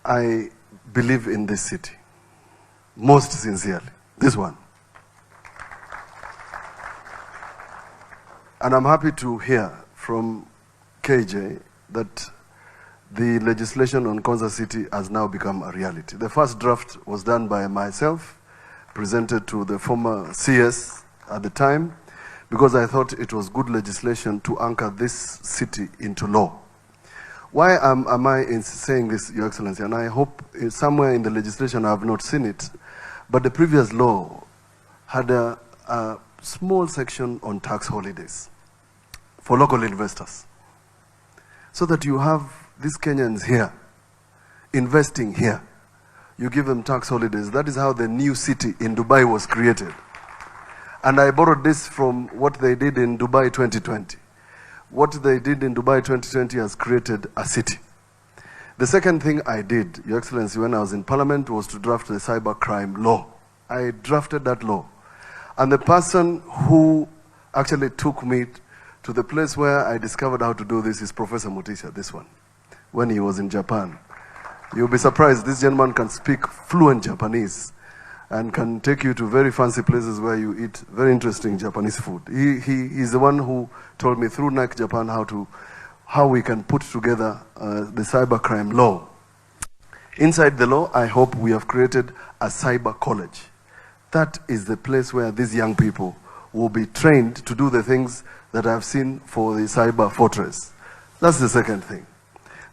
I believe in this city, most sincerely, this one. And I'm happy to hear from KJ that the legislation on Konza City has now become a reality. The first draft was done by myself, presented to the former CS at the time, because I thought it was good legislation to anchor this city into law. Why am I saying this, Your Excellency? And I hope somewhere in the legislation I have not seen it, but the previous law had a small section on tax holidays for local investors, so that you have these Kenyans here, investing here. You give them tax holidays. That is how the new city in Dubai was created. And I borrowed this from what they did in Dubai 2020. What they did in Dubai 2020 has created a city. The second thing I did, Your Excellency, when I was in Parliament, was to draft the cybercrime law. I drafted that law. And the person who actually took me to the place where I discovered how to do this is Professor Mutisha, this one, when he was in Japan. You'll be surprised, this gentleman can speak fluent Japanese and can take you to very fancy places where you eat very interesting Japanese food. He's the one who told me through NAC Japan how we can put together the cybercrime law. Inside the law, I hope we have created a cyber college. That is the place where these young people will be trained to do the things that I've seen for the cyber fortress. That's the second thing.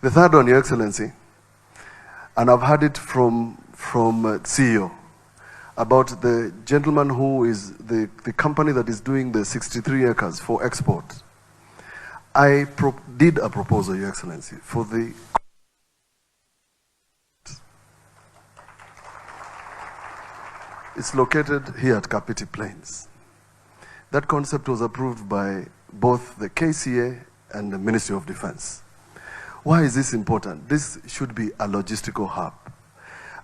The third one, Your Excellency, and I've heard it from CEO, about the gentleman who is the company that is doing the 63 acres for export. I did a proposal, Your Excellency, for the... It's located here at Kapiti Plains. That concept was approved by both the KCA and the Ministry of Defense. Why is this important? This should be a logistical hub.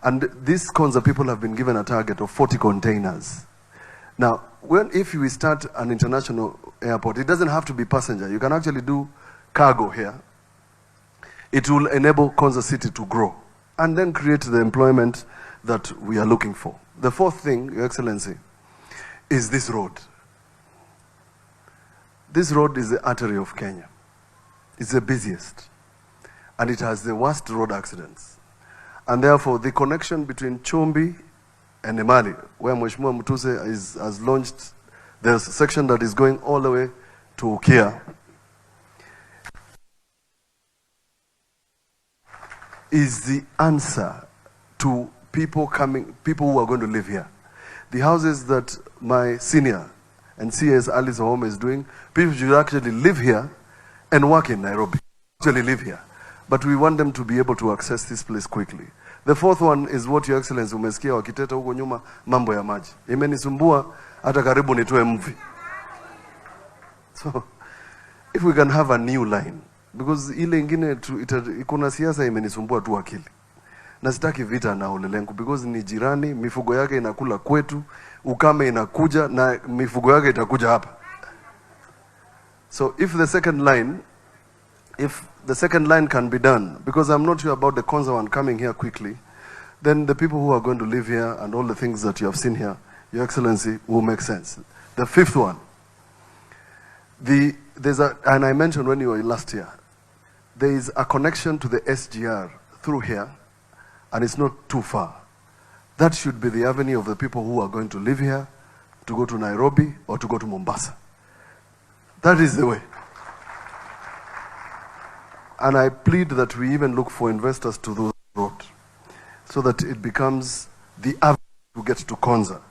And these Konza people have been given a target of 40 containers. Now, if we start an international airport, it doesn't have to be passenger. You can actually do cargo here. It will enable Konza City to grow and then create the employment that we are looking for. The fourth thing, Your Excellency, is this road. This road is the artery of Kenya. It's the busiest. And it has the worst road accidents. And therefore, the connection between Chumbi and Emali, where Mheshimiwa Mutuse has launched, there's a section that is going all the way to Ukia, is the answer to people who are going to live here. The houses that my senior and CS Alice Home is doing, people should actually live here and work in Nairobi. Actually live here. But we want them to be able to access this place quickly. The fourth one is what Your Excellency umesikia wakiteta huko nyuma, mambo ya maji. Imenisumbua hata karibu nitoe mvi. So, if we can have a new line, because ile ingine kuna siasa imenisumbua tu akili. Na sitaki vita na Ole Lenku, because ni jirani, mifugo yake inakula kwetu, ukame inakuja na mifugo yake itakuja hapa. So if the second line can be done, because I'm not sure about the Konza one coming here quickly, then the people who are going to live here and all the things that you have seen here, Your Excellency, will make sense. The fifth one, and I mentioned when you were last year, there is a connection to the SGR through here, and it's not too far. That should be the avenue of the people who are going to live here, to go to Nairobi or to go to Mombasa. That is the way. And I plead that we even look for investors to those roads, so that it becomes the avenue to get to Konza.